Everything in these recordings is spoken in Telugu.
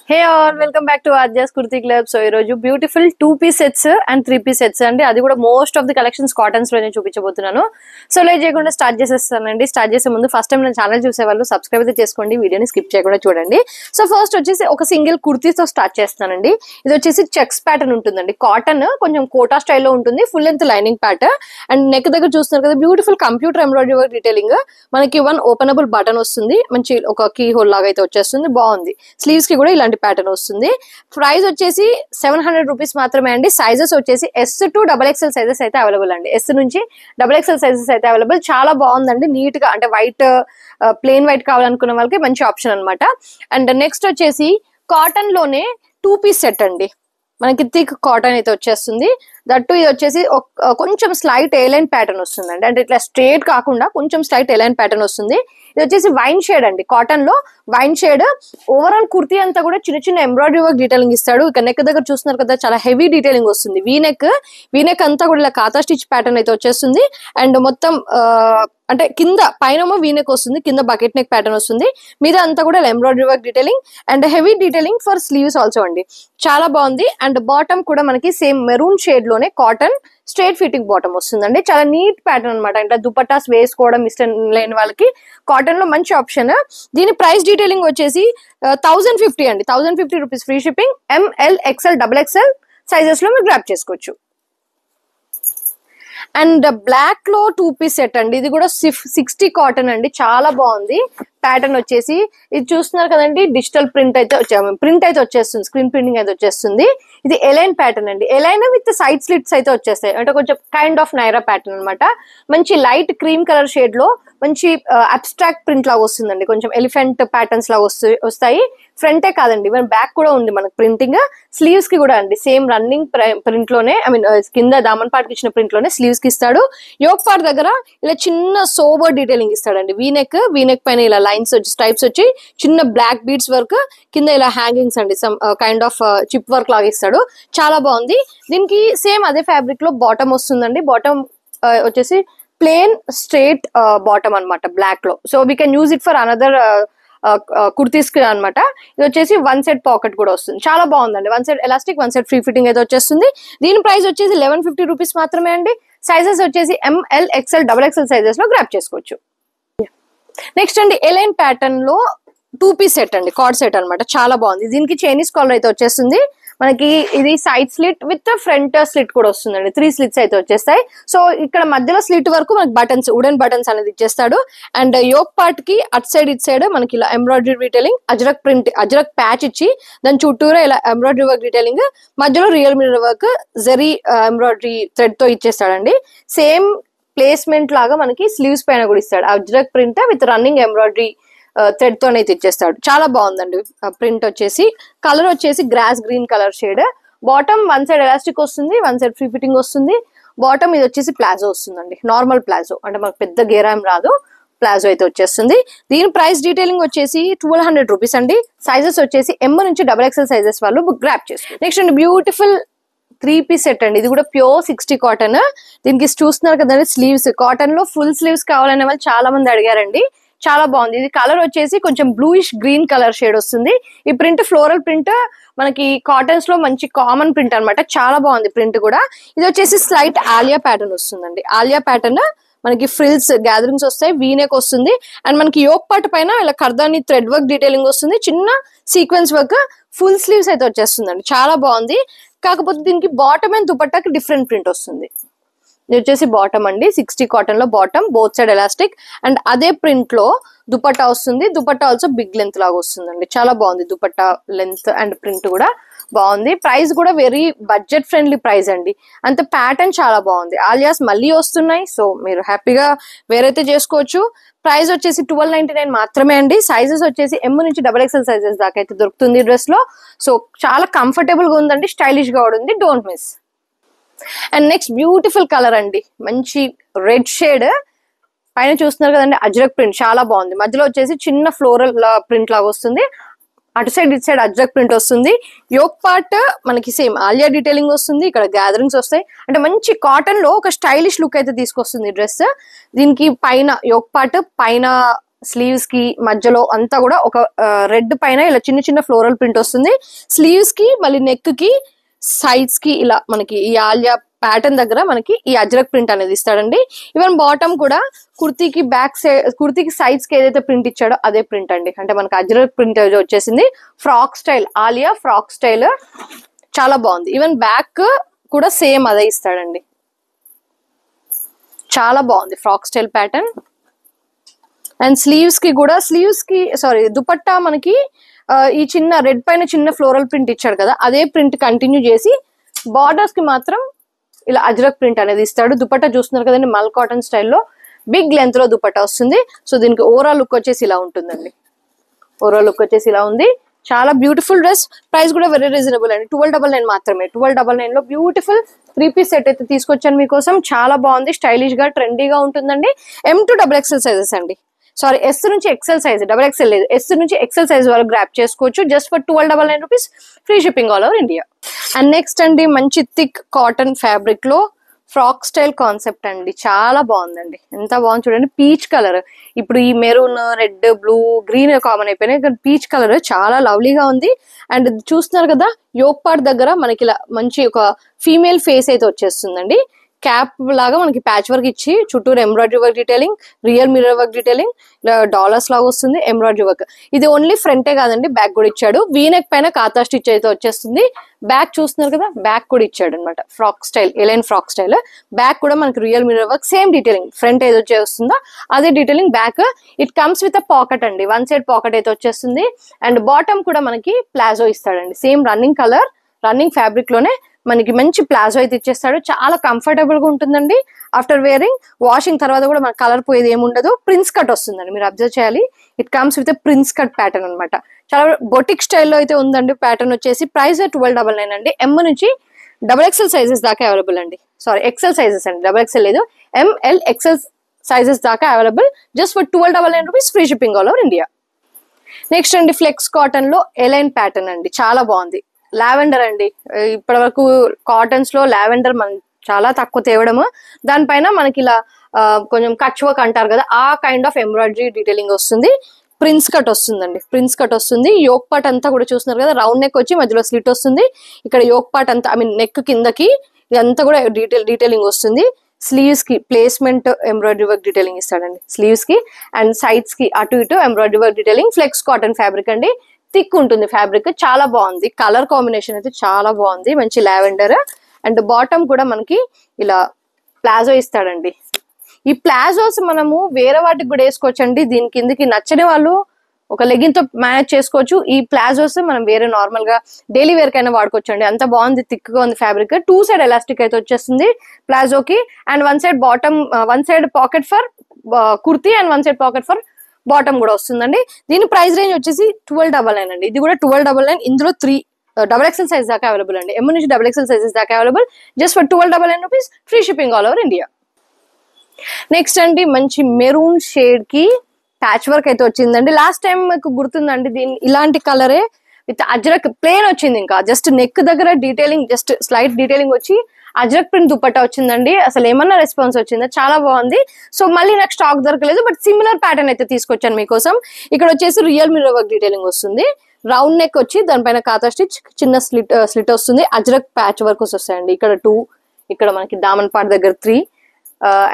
Hey all, welcome back to Adya's Kurti Club. So, ఈ రోజు beautiful 2-piece sets and 3-piece sets అండి. అది కూడా most of the collections cottons లోనే చూపించబోతున్నాను. సో లేట్ చేయకుండా స్టార్ట్ చేసేస్తానండి. స్టార్ట్ చేసే ముందు ఫస్ట్ టైం నా ఛానల్ చూసే వాళ్ళు సబ్స్క్రైబ్ అయితే చేసుకోండి, వీడియోని స్కిప్ చేయకుండా చూడండి. సో ఫస్ట్ వచ్చేసి ఒక సింగిల్ కుర్తీతో స్టార్ట్ చేస్తానండి. ఇది వచ్చేసి చెక్స్ ప్యాటర్న్ ఉంటుందండి. కాటన్ కొంచెం కోటా స్టైల్లో ఉంటుంది, full length lining Pat and neck దగ్గర చూస్తున్నారు కదా beautiful computer embroidery work detailing. మనకి వన్ ఓపెనబుల్ బటన్ వస్తుంది, మంచి ఒక కీ హోల్ లాగా అయితే వచ్చేస్తుంది, బాగుంది. స్లీవ్స్ కి కూడా ఇలాంటి ప్యాటర్న్ వస్తుంది. ప్రైస్ వచ్చేసి 700 రూపీస్ మాత్రమే అండి. సైజెస్ వచ్చేసి S to XXL సైజెస్ అయితే అవైలబుల్ అండి. S నుంచి XXL సైజెస్ అయితే అవైలబుల్. చాలా బాగుందండి, నీట్ గా అంటే వైట్ ప్లెయిన్ వైట్ కావాలనుకున్న వాళ్ళకి మంచి ఆప్షన్ అనమాట. అండ్ నెక్స్ట్ వచ్చేసి కాటన్ లోనే 2-piece సెట్ అండి. మనకి థిక్ కాటన్ అయితే వచ్చేస్తుంది. దట్టు ఇది వచ్చేసి కొంచెం స్లైట్ ఏలైన్ ప్యాటర్న్ వస్తుందండి, అంటే ఇట్లా స్ట్రేట్ కాకుండా కొంచెం స్లైట్ ఏలైన్ ప్యాటర్న్ వస్తుంది. ఇది వచ్చేసి వైన్ షేడ్ అండి, కాటన్ లో వైన్ షేడ్. ఓవరాల్ కుర్తీ అంతా కూడా చిన్న చిన్న ఎంబ్రాయిడరీ వర్క్ డీటెయిలింగ్ ఇస్తాడు. ఇక నెక్ దగ్గర చూస్తున్నారు కదా చాలా హెవీ డీటెయిలింగ్ వస్తుంది. వీనెక్ అంతా కూడా ఇలా కాతా స్టిచ్ ప్యాటర్న్ అయితే వచ్చేస్తుంది. అండ్ మొత్తం అంటే కింద పైన వీనెక్ వస్తుంది, కింద బకెట్ నెక్ ప్యాటర్న్ వస్తుంది, మీద అంతా కూడా embroidery work detailing and heavy detailing for sleeves also అండి. చాలా బాగుంది. అండ్ బాటమ్ కూడా మనకి సేమ్ మెరూన్ షేడ్ లోనే కాటన్ స్ట్రైట్ ఫిట్టింగ్ బాటమ్ వస్తుందండి. చాలా నీట్ ప్యాటర్న్ అనమాట. అంటే దుపట్టాస్ వేసుకోవడం ఇష్టం లేని వాళ్ళకి కాటన్ లో మంచి ఆప్షన్. దీని ప్రైస్ డీటెయిలింగ్ వచ్చేసి 1050 అండి. 1050 rupees free shipping. ML XL XXL sizes లో మీరు గ్రాప్ చేసుకోవచ్చు. అండ్ బ్లాక్ లో 2-piece సెట్ అండి. ఇది కూడా 60 కాటన్ అండి, చాలా బాగుంది. ప్యాటర్న్ వచ్చేసి ఇది చూస్తున్నారు కదండి, డిజిటల్ ప్రింట్ అయితే వచ్చేస్తుంది, స్క్రీన్ ప్రింటింగ్ అయితే వచ్చేస్తుంది. ఇది ఎలైన్ ప్యాటర్న్ అండి. ఎలైన్ విత్ సైడ్ స్లిట్స్ అయితే వచ్చేస్తాయి, అంటే కొంచెం కైండ్ ఆఫ్ నైరా ప్యాటర్న్ అనమాట. మంచి లైట్ క్రీమ్ కలర్ షేడ్ లో మంచి అబ్స్ట్రాక్ట్ ప్రింట్ లాగా వస్తుందండి, కొంచెం ఎలిఫెంట్ ప్యాటర్న్స్ లాగా వస్తాయి. ఫ్రంటే కాదండి, మన బ్యాక్ కూడా ఉంది మనకు ప్రింటింగ్. స్లీవ్స్ కి కూడా అండి సేమ్ రన్నింగ్ ప్రింట్ లోనే, ఐ మీన్ కింద దామన్ పార్ట్ ఇచ్చిన ప్రింట్ లోనే స్లీవ్స్ కి ఇస్తాడు. యోక్ పార్ట్ దగ్గర ఇలా చిన్న సోబర్ డీటెయిలింగ్ ఇస్తాడండి. వీనెక్ పైన ఇలా లైన్స్ వచ్చి స్ట్రైప్స్ వచ్చి చిన్న బ్లాక్ బీడ్స్ వర్క్, కింద ఇలా హ్యాంగింగ్స్ అండి, some kind of chip work లాగా ఇస్తాడు. చాలా బాగుంది. దీనికి సేమ్ అదే ఫ్యాబ్రిక్ లో బాటమ్ వస్తుందండి. బాటమ్ వచ్చేసి ప్లేన్ స్ట్రేట్ బాటమ్ అనమాట బ్లాక్ లో. So we can use it for another kurtis కి అనమాట. ఇది వచ్చేసి 1 సెట్ పాకెట్ కూడా వస్తుంది. చాలా బాగుందండి. 1 set elastic, 1 set free fitting అయితే వచ్చేస్తుంది. దీని ప్రైస్ వచ్చేసి 1150 రూపీస్ మాత్రమే అండి. సైజెస్ వచ్చేసి ML XL XXL సైజెస్ లో గ్రాప్ చేసుకోవచ్చు. నెక్స్ట్ అండి ఎలైన్ ప్యాటర్న్ లో 2-piece సెట్ అండి, కార్డ్ సెట్ అనమాట. చాలా బాగుంది. దీనికి చైనీస్ కాలర్ అయితే వచ్చేస్తుంది. మనకి ఇది side slit with front slit కూడా వస్తుందండి. 3 స్లిట్స్ అయితే వచ్చేస్తాయి. సో ఇక్కడ మధ్యలో స్లిట్ వరకు మనకి బటన్స్, వుడెన్ బటన్స్ అనేది ఇచ్చేస్తాడు. అండ్ యోక్ పార్ట్ కి అట్ సైడ్ ఇట్ సైడ్ మనకి ఇలా ఎంబ్రాయిడరీ డీటెయిలింగ్, అజ్రక్ ప్యాచ్ ఇచ్చి దాని చుట్టూరా ఇలా ఎంబ్రాయిడరీ వర్క్ డీటెయిలింగ్, మధ్యలో real mirror work zari embroidery thread తో ఇచ్చేస్తాడండి. సేమ్ ప్లేస్మెంట్ లాగా మనకి స్లీవ్స్ పైన కూడా ఇస్తాడు. Ajrak print with running embroidery thread తో అయితే ఇచ్చేస్తాడు. చాలా బాగుందండి. ప్రింట్ వచ్చేసి కలర్ వచ్చేసి grass green colour shade. Bottom 1 side elastic వస్తుంది, 1 సైడ్ ఫ్రీ ఫిట్టింగ్ వస్తుంది. బాటమ్ ఇది వచ్చేసి ప్లాజో వస్తుందండి, నార్మల్ ప్లాజో, అంటే మనకు పెద్ద గేరాం రాదు, ప్లాజో అయితే వచ్చేస్తుంది. దీని ప్రైస్ డీటెయిలింగ్ వచ్చేసి 1200 రూపీస్ అండి. సైజెస్ వచ్చేసి M నుంచి XXL సైజెస్ వాళ్ళు గ్రాప్ చేస్తారు. నెక్స్ట్ అండి బ్యూటిఫుల్ 3-piece సెట్ అండి. ఇది కూడా ప్యూర్ 60 కాటన్. దీనికి చూస్తున్నారు కదండి స్లీవ్స్, కాటన్ లో ఫుల్ స్లీవ్స్ కావాలనే వాళ్ళు చాలా మంది అడిగారండి. చాలా బాగుంది. ఇది కలర్ వచ్చేసి కొంచెం బ్లూయిష్ గ్రీన్ కలర్ షేడ్ వస్తుంది. ఈ ప్రింట్ ఫ్లోరల్ ప్రింట్ మనకి కాటన్స్ లో మంచి కామన్ ప్రింట్ అనమాట. చాలా బాగుంది ప్రింట్ కూడా. ఇది వచ్చేసి స్లైట్ ఆలియా ప్యాటర్న్ వస్తుందండి. ఆలియా ప్యాటర్న్ మనకి ఫ్రిల్స్ గ్యాదరింగ్స్ వస్తాయి, వీనెక్ వస్తుంది. అండ్ మనకి యోక్ పార్ట్ పైన ఇలా కర్దాని థ్రెడ్ వర్క్ డీటెయిలింగ్ వస్తుంది, చిన్న సీక్వెన్స్ వర్క్, ఫుల్ స్లీవ్స్ అయితే వచ్చేస్తుందండి. చాలా బాగుంది. కాకపోతే దీనికి బాటమ్ అండ్ దుపట్టాకి డిఫరెంట్ ప్రింట్ వస్తుంది. ఇది వచ్చేసి బాటమ్ అండి, 60 కాటన్ లో bottom, both side elastic. And అదే ప్రింట్ లో దుపట్టా వస్తుంది. దుపట్టా ఆల్సో బిగ్ లెంత్ లాగా వస్తుందండి. చాలా బాగుంది. దుపట్టా లెంత్ అండ్ ప్రింట్ కూడా బాగుంది. ప్రైస్ కూడా వెరీ బడ్జెట్ ఫ్రెండ్లీ ప్రైస్ అండి. అంత ప్యాటర్న్ చాలా బాగుంది. ఆలియాస్ మళ్ళీ వస్తున్నాయి, సో మీరు హ్యాపీగా వేరైతే చేసుకోవచ్చు. ప్రైస్ వచ్చేసి 1299 మాత్రమే అండి. సైజెస్ వచ్చేసి M నుంచి XXL సైజెస్ దాకా అయితే దొరుకుతుంది డ్రెస్ లో. సో చాలా కంఫర్టబుల్ గా ఉందండి, స్టైలిష్ గా కూడా ఉంది. Don't miss. And next beautiful colour అండి, మంచి రెడ్ షేడ్. పైన చూస్తున్నారు కదండి అజ్రక్ ప్రింట్, చాలా బాగుంది. మధ్యలో వచ్చేసి చిన్న ఫ్లోరల్ ప్రింట్ లాగా వస్తుంది. అటు సైడ్ ఇటు సైడ్ అజ్రక్ ప్రింట్ వస్తుంది. యోక్ పార్ట్ మనకి సేమ్ ఆలియా డీటెయిలింగ్ వస్తుంది. ఇక్కడ గ్యాదరింగ్స్ వస్తాయి, అంటే మంచి కాటన్ లో ఒక స్టైలిష్ లుక్ అయితే తీసుకొస్తుంది డ్రెస్. దీనికి పైన యోక్ పార్ట్ పైన స్లీవ్స్ కి మధ్యలో అంతా కూడా ఒక రెడ్ పైన ఇలా చిన్న చిన్న ఫ్లోరల్ ప్రింట్ వస్తుంది. స్లీవ్స్ కి మళ్ళీ నెక్ కి సైడ్స్ కి ఇలా మనకి ఈ ఆలియా ప్యాటర్న్ దగ్గర మనకి ఈ అజ్రక్ ప్రింట్ అనేది ఇస్తాడండి. ఈవెన్ బాటమ్ కూడా కుర్తీకి బ్యాక్ సైడ్ కుర్తీకి సైడ్స్ కి ఏదైతే ప్రింట్ ఇచ్చాడో అదే ప్రింట్ అండి. అంటే మనకి అజ్రక్ ప్రింట్ వచ్చేసింది. Frock style, Alia frock style చాలా బాగుంది. ఈవెన్ బ్యాక్ కూడా సేమ్ అదే ఇస్తాడండి. చాలా బాగుంది frock style pattern. And sleeves కి సారీ దుపట్టా మనకి ఈ చిన్న రెడ్ పైన చిన్న ఫ్లోరల్ ప్రింట్ ఇచ్చాడు కదా, అదే ప్రింట్ కంటిన్యూ చేసి బార్డర్స్ కి మాత్రం ఇలా అజ్రక్ ప్రింట్ అనేది ఇస్తాడు. దుపట్టా చూస్తున్నారు కదండి, మల్ కాటన్ స్టైల్లో బిగ్ లెంత్ లో దుపట్టా వస్తుంది. సో దీనికి ఓవరాల్ లుక్ వచ్చేసి ఇలా ఉంటుందండి. ఓవరాల్ లుక్ వచ్చేసి ఇలా ఉంది. చాలా బ్యూటిఫుల్ డ్రెస్. ప్రైస్ కూడా వెరీ రీజనబుల్ అండి. 1299 మాత్రమే. 1299 లో బ్యూటిఫుల్ 3-piece సెట్ అయితే తీసుకొచ్చాను మీకోసం. చాలా బాగుంది, స్టైలిష్ గా ట్రెండీగా ఉంటుందండి. M to XXL సైజెస్ అండి. సారీ, ఎస్ నుంచి ఎక్సెల్ సైజ్, XXL లేదు, ఎస్ నుంచి ఎక్సెల్ సైజ్ వరకు గ్రాప్ చేసుకోవచ్చు. Just for 1299 rupees, free shipping all over India. And next అండి, మంచి థిక్ కాటన్ ఫ్యాబ్రిక్ లో ఫ్రాక్ స్టైల్ కాన్సెప్ట్ అండి. చాలా బాగుందండి. ఎంత బాగుంది చూడండి. పీచ్ కలర్, ఇప్పుడు ఈ maroon, red, blue, green common అయిపోయినాయి, ఇక్కడ పీచ్ కలర్ చాలా లవ్లీగా ఉంది. అండ్ చూస్తున్నారు కదా, యోక్ పార్ట్ దగ్గర మనకి ఇలా మంచి ఒక ఫీమేల్ ఫేస్ అయితే వచ్చేస్తుందండి. క్యాప్ లాగా మనకి ప్యాచ్ వర్క్ ఇచ్చి చుట్టూరు embroidery work detailing, real mirror work detailing, dollars లాగా వస్తుంది ఎంబ్రాయిడరీ వర్క్. ఇది ఓన్లీ ఫ్రంటే కాదండి, బ్యాక్ కూడా ఇచ్చాడు. వీనెక్ పైన కాతా స్టిచ్ అయితే వచ్చేస్తుంది. బ్యాక్ చూస్తున్నారు కదా, బ్యాక్ కూడా ఇచ్చాడు అనమాట. Frock style, A line frock style. Back కూడా మనకి real mirror work, same detailing. Front ఏదో వచ్చేస్తుందో అదే detailing back. It comes with a pocket అండి, వన్ సైడ్ పాకెట్ అయితే వచ్చేస్తుంది. అండ్ బాటమ్ కూడా మనకి ప్లాజో ఇస్తాడండి. Same running colour, running fabric లోనే మనకి మంచి ప్లాజో అయితే ఇచ్చేస్తాడు. చాలా కంఫర్టబుల్ గా ఉంటుందండి. ఆఫ్టర్ వేరింగ్, వాషింగ్ తర్వాత కూడా మనకి కలర్ పోయేది ఏముండదు. ప్రిన్స్ కట్ వస్తుందండి, మీరు అబ్జర్వ్ చేయాలి. It comes with prince cut pattern అనమాట. చాలా బొటిక్ స్టైల్లో అయితే ఉందండి ప్యాటర్న్ వచ్చేసి. ప్రైస్ 1299 అండి. M నుంచి XXL సైజెస్ దాకా అవైలబుల్ అండి. సారీ, ఎక్సెల్ సైజెస్ అండి, XXL లేదు. ML XL సైజెస్ దాకా available. Just for 1299 rupees, free shipping all over India. Next అండి, ఫ్లెక్స్ కాటన్ లో ఎలైన్ ప్యాటర్న్ అండి. చాలా బాగుంది. లావెండర్ అండి. ఇప్పటి వరకు కాటన్స్ లో లావెండర్ మనం చాలా తక్కువ తేవడము. దానిపైన మనకి ఇలా కొంచెం కచ్ వర్క్ అంటారు కదా, ఆ కైండ్ ఆఫ్ ఎంబ్రాయిడరీ డీటెయిలింగ్ వస్తుంది. ప్రిన్స్ కట్ వస్తుందండి, ప్రిన్స్ కట్ వస్తుంది. యోక్ పార్ట్ అంతా కూడా చూస్తున్నారు కదా, రౌండ్ నెక్ వచ్చి మధ్యలో స్లిట్ వస్తుంది. ఇక్కడ యోక్ పార్ట్ అంతా, ఐ మీన్ నెక్ కిందకి ఇదంతా కూడా డీటెయిలింగ్ వస్తుంది. స్లీవ్స్ కి ప్లేస్మెంట్ ఎంబ్రాయిడరీ వర్క్ డీటెయిలింగ్ ఇస్తాడండి. స్లీవ్స్ కి అండ్ సైడ్స్ కి అటు ఇటు embroidery work detailing. Flex cotton fabric అండి. థిక్ ఉంటుంది ఫ్యాబ్రిక్. చాలా బాగుంది. కలర్ కాంబినేషన్ అయితే చాలా బాగుంది, మంచి లావెండర్. అండ్ బాటమ్ కూడా మనకి ఇలా ప్లాజో ఇస్తాడండి. ఈ ప్లాజోస్ మనము వేరే వాటికి కూడా వేసుకోవచ్చండి. దీని కిందకి నచ్చని వాళ్ళు ఒక లెగిన్ తో మేనేజ్ చేసుకోవచ్చు. ఈ ప్లాజోస్ మనం వేరే నార్మల్ గా డైలీ వేర్ కైనా వాడుకోవచ్చు అండి. అంత బాగుంది, థిక్ గా ఉంది ఫ్యాబ్రిక్. 2 సైడ్ ఎలాస్టిక్ అయితే వచ్చేస్తుంది ప్లాజోకి. And one side bottom, one side pocket for kurti and one side pocket for bottom కూడా వస్తుందండి. దీని ప్రైస్ రేంజ్ వచ్చేసి 1299 అండి. ఇది కూడా 1299. ఇందులో 3 XXL సైజ్ దాకా అవైలబుల్ అండి. M నుంచి XXL సైజెస్ దాకా available. Just for 1299 rupees, free shipping all over India. Next అండి, మంచి మెరూన్ షేడ్ కి ప్యాచ్ వర్క్ అయితే వచ్చిందండి. లాస్ట్ టైం మీకు గుర్తుందండి, దీని ఇలాంటి కలరే విత్ అజ్రక్ ప్లేన్ వచ్చింది. ఇంకా జస్ట్ నెక్ దగ్గర డీటెయిలింగ్, జస్ట్ స్లైట్ డీటెయిలింగ్ వచ్చి అజ్రక్ ప్రింట్ దుపట్టా వచ్చిందండి. అసలు ఏమన్నా రెస్పాన్స్ వచ్చిందా? చాలా బాగుంది. సో మళ్ళీ నాకు స్టాక్ దొరకలేదు, బట్ సిమిలర్ ప్యాటర్న్ అయితే తీసుకొచ్చాను మీకోసం. ఇక్కడ వచ్చేసి రియల్ మిర్రర్ వర్క్ డీటెయిలింగ్ వస్తుంది. రౌండ్ నెక్ వచ్చి దానిపైన కాతా స్టిచ్, చిన్న స్లిట్ వస్తుంది. అజ్రక్ ప్యాచ్ వర్క్ వస్తాయండి. ఇక్కడ 2, ఇక్కడ మనకి దామన్ పార్ట్ దగ్గర 3.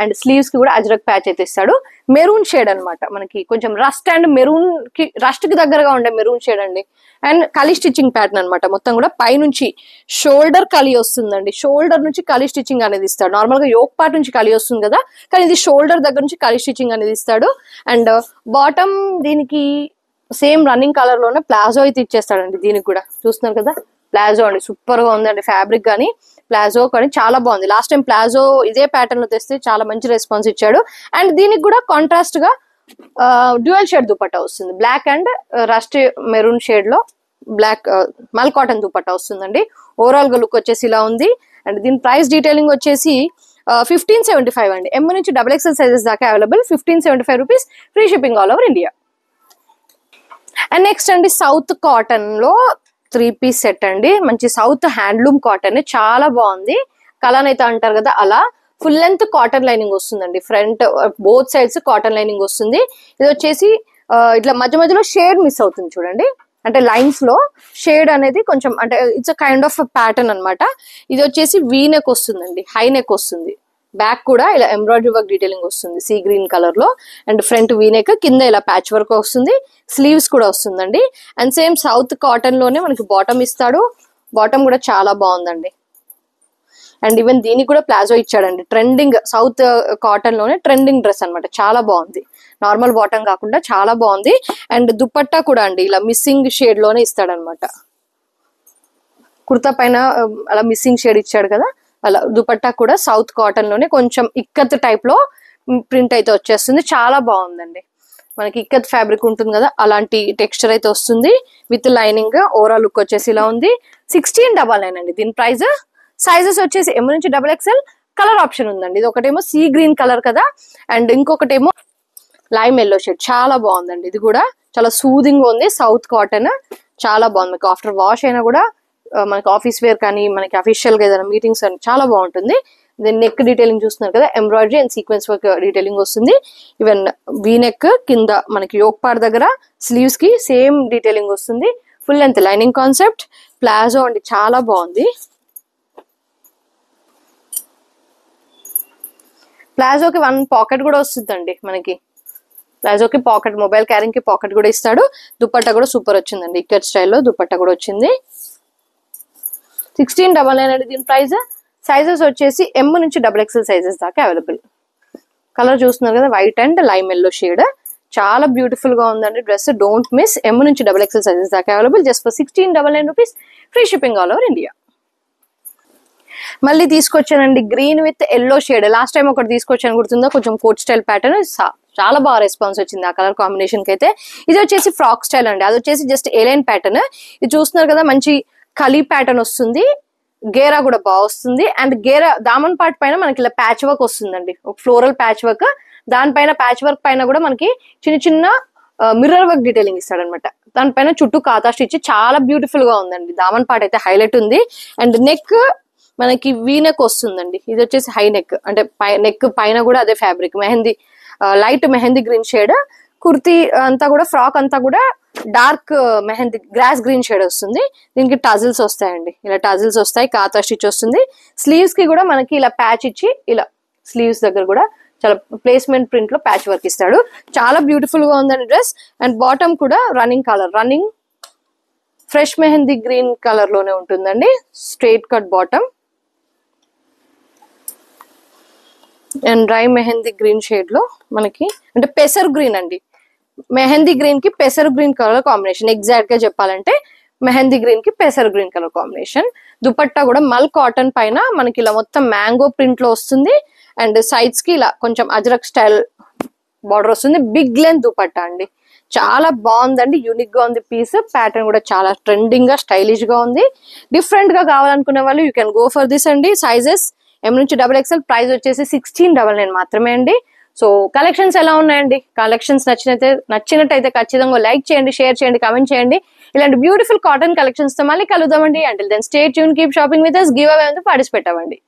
అండ్ స్లీవ్స్ కి కూడా అజ్రక్ ప్యాచ్ అయితే ఇస్తాడు. మెరూన్ షేడ్ అనమాట, మనకి కొంచెం రస్ట్ అండ్ మెరూన్ కి, రస్ట్ కి దగ్గరగా ఉండే మెరూన్ షేడ్ అండి. అండ్ కలీ స్టిచ్చింగ్ ప్యాటర్న్ అనమాట. మొత్తం కూడా పైనుంచి షోల్డర్ కలీ వస్తుందండి. షోల్డర్ నుంచి కలీ స్టిచ్చింగ్ అనేది ఇస్తాడు. నార్మల్ గా యోక్ పార్ట్ నుంచి కలీ వస్తుంది కదా, కానీ ఇది షోల్డర్ దగ్గర నుంచి కలీ స్టిచ్చింగ్ అనేది ఇస్తాడు. అండ్ బాటమ్ దీనికి సేమ్ రన్నింగ్ కలర్ లోనే ప్లాజో అయితే ఇచ్చేస్తాడండి. దీనికి కూడా చూస్తున్నారు కదా, ప్లాజో అండి. సూపర్ గా ఉందండి ఫ్యాబ్రిక్ కానీ, ప్లాజో కానీ చాలా బాగుంది. లాస్ట్ టైం ప్లాజో ఇదే ప్యాటర్న్ లో తెస్తే చాలా మంచి రెస్పాన్స్ ఇచ్చాడు. అండ్ దీనికి కూడా కాంట్రాస్ట్ గా డ్యూయల్ షేడ్ దుపట్టా వస్తుంది. Black and rust maroon shade లో బ్లాక్ మల్ కాటన్ దుపట్టా వస్తుందండి. ఓవరాల్ గా లుక్ వచ్చేసి ఇలా ఉంది. అండ్ దీని ప్రైస్ డీటెయిలింగ్ వచ్చేసి 1575 అండి. M నుంచి XXL సైజెస్ దాకా available. 1575 rupees, free shipping all over India. And next అండి, సౌత్ కాటన్ లో 3-piece సెట్ అండి. మంచి సౌత్ హ్యాండ్లూమ్ కాటన్, చాలా బాగుంది. కలర్ అయితే అంటారు కదా, అలా ఫుల్ లెంత్ కాటన్ లైనింగ్ వస్తుందండి. Front both sides cotton lining వస్తుంది. ఇది వచ్చేసి ఇట్లా మధ్య మధ్యలో షేడ్ మిస్ అవుతుంది చూడండి, అంటే లైన్స్ లో షేడ్ అనేది కొంచెం, అంటే ఇట్స్ కైండ్ ఆఫ్ ప్యాటర్న్ అనమాట. ఇది వచ్చేసి వీ నెక్ వస్తుందండి, హై నెక్ వస్తుంది. బ్యాక్ కూడా ఇలా ఎంబ్రాయిడరీ వర్క్ డీటెయిలింగ్ వస్తుంది సీ గ్రీన్ కలర్ లో. అండ్ ఫ్రంట్ వీ నెక్, కింద ఇలా ప్యాచ్ వర్క్ వస్తుంది, స్లీవ్స్ కూడా వస్తుందండి. అండ్ సేమ్ సౌత్ కాటన్ లోనే మనకి బాటమ్ ఇస్తాడు. బాటమ్ కూడా చాలా బాగుందండి. అండ్ ఈవెన్ దీనికి కూడా ప్లాజో ఇచ్చాడండి. ట్రెండింగ్ సౌత్ కాటన్ లోనే ట్రెండింగ్ డ్రెస్ అనమాట, చాలా బాగుంది. నార్మల్ బాటమ్ కాకుండా చాలా బాగుంది. అండ్ దుపట్టా కూడా అండి ఇలా మిస్సింగ్ షేడ్ లోనే ఇస్తాడనమాట. కుర్తా పైన అలా మిస్సింగ్ షేడ్ ఇచ్చాడు కదా, అలా దుపట్టా కూడా సౌత్ కాటన్ లోనే కొంచెం ఇక్కత్ టైప్ లో ప్రింట్ అయితే వచ్చేస్తుంది. చాలా బాగుందండి. మనకి ఇక్కత్ ఫ్యాబ్రిక్ ఉంటుంది కదా, అలాంటి టెక్స్చర్ అయితే వస్తుంది విత్ లైనింగ్. ఓవరాల్ లుక్ వచ్చేసి ఇలా ఉంది. 1699 అండి దీని ప్రైస్. సైజెస్ వచ్చేసి M నుంచి XXL. కలర్ ఆప్షన్ ఉందండి. ఇది ఒకటేమో సీ గ్రీన్ కలర్ కదా, అండ్ ఇంకొకటేమో లైమ్ ఎల్లో షేడ్. చాలా బాగుందండి. ఇది కూడా చాలా సూదింగ్ ఉంది. సౌత్ కాటన్ చాలా బాగుంది. మీకు ఆఫ్టర్ వాష్ అయినా కూడా మనకి ఆఫీస్ వేర్ కానీ మనకి అఫీషియల్ గా ఏదైనా మీటింగ్స్ అని చాలా బాగుంటుంది. దీని నెక్ డీటెయిలింగ్ చూస్తున్నారు కదా, embroidery and sequence work detailing వస్తుంది. ఈవెన్ వీ నెక్ కింద మనకి యోక్ పార్ట్ దగ్గర స్లీవ్స్ కి సేమ్ డీటెయిలింగ్ వస్తుంది. Full length lining concept. Palazzo అండి, చాలా బాగుంది. ప్లాజోకి 1 పాకెట్ కూడా వస్తుందండి మనకి. ప్లాజోకి పాకెట్, మొబైల్ క్యారింగ్ కి పాకెట్ కూడా ఇస్తాడు. దుపట్టా కూడా సూపర్ వచ్చిందండి, ఇక్కత్ స్టైల్లో దుపట్టా కూడా వచ్చింది. 1699 అండి దీని ప్రైస్. సైజెస్ వచ్చేసి M నుంచి XXL సైజెస్ దాకా అవైలబుల్. కలర్ చూస్తున్నారు కదా, white and lime yellow shade. చాలా బ్యూటిఫుల్ గా ఉందండి డ్రెస్. Don't miss. M నుంచి XXL సైజెస్ దాకా available. Just for 1699 rupees. Free shipping all over India. మళ్ళీ తీసుకొచ్చానండి green with yellow shade. Last time ఒకటి తీసుకొచ్చాను గుర్తుందా, కొంచెం కోట్ స్టైల్ ప్యాటర్న్. చాలా బాగా రెస్పాన్స్ వచ్చింది ఆ కలర్ కాంబినేషన్ కి అయితే. ఇది వచ్చేసి ఫ్రాక్ స్టైల్ అండి, అది వచ్చేసి జస్ట్ ఏలైన్ ప్యాటర్న్. ఇది చూస్తున్నారు కదా, మంచి కలీ ప్యాటర్న్ వస్తుంది. గేరా కూడా బాగా వస్తుంది. అండ్ గేరా దామన్ పార్ట్ పైన మనకి ఇలా ప్యాచ్ వర్క్ వస్తుందండి, ఒక ఫ్లోరల్ ప్యాచ్ వర్క్. దానిపైన ప్యాచ్ వర్క్ పైన కూడా మనకి చిన్న చిన్న మిర్రర్ వర్క్ డీటెయిలింగ్ ఇస్తాడనమాట. దానిపైన చుట్టూ కాతా స్టిచ్. చాలా బ్యూటిఫుల్ గా ఉందండి. దామన్ పార్ట్ అయితే హైలైట్ ఉంది. అండ్ నెక్ మనకి వీ నెక్ వస్తుందండి. ఇది వచ్చేసి హై నెక్, అంటే నెక్ పైన కూడా అదే fabric mehndi, light mehndi green shade. Kurti అంతా కూడా, ఫ్రాక్ అంతా కూడా dark mehndi gross green shade వస్తుంది. దీనికి టజిల్స్ వస్తాయండి, ఇలా టజిల్స్ వస్తాయి, కాతా స్టిచ్ వస్తుంది. స్లీవ్స్ కి కూడా మనకి ఇలా ప్యాచ్ ఇచ్చి, ఇలా స్లీవ్స్ దగ్గర కూడా చాలా ప్లేస్మెంట్ ప్రింట్ లో ప్యాచ్ వర్క్ ఇస్తాడు. చాలా బ్యూటిఫుల్ గా ఉందండి డ్రెస్. అండ్ బాటమ్ కూడా running colour, running fresh mehndi green colour లోనే ఉంటుందండి. Straight cut bottom and dry mehndi green shade లో మనకి, అంటే పెసర్ గ్రీన్ అండి. మెహందీ గ్రీన్ కి పెసర్ గ్రీన్ కలర్ కాంబినేషన్. ఎగ్జాక్ట్ గా చెప్పాలంటే మెహందీ గ్రీన్ కి పెసర్ గ్రీన్ కలర్ కాంబినేషన్. దుపట్టా కూడా మల్ కాటన్ పైన మనకి ఇలా మొత్తం మ్యాంగో ప్రింట్ లో వస్తుంది. అండ్ సైడ్స్ కి ఇలా కొంచెం అజ్రక్ స్టైల్ బార్డర్ వస్తుంది. బిగ్ లెంత్ దుపట్టా అండి, చాలా బాగుందండి. యూనిక్ గా ఉంది పీస్. ప్యాటర్న్ కూడా చాలా ట్రెండింగ్ గా స్టైలిష్ గా ఉంది. డిఫరెంట్ గా కావాలనుకునే వాళ్ళు you can go for this అండి. సైజెస్ M నుంచి XXL. ప్రైస్ వచ్చేసి 1699 మాత్రమే అండి. సో కలెక్షన్స్ ఎలా ఉన్నాయండి? కలెక్షన్స్ నచ్చినట్టయితే ఖచ్చితంగా లైక్ చేయండి, షేర్ చేయండి, కామెంట్ చేయండి. ఇలాంటి బ్యూటిఫుల్ కాటన్ కలెక్షన్స్ తో మళ్ళీ కలుద్దామండి. Until then stay tune, keep shopping with us, giveaway participate అవ్వండి.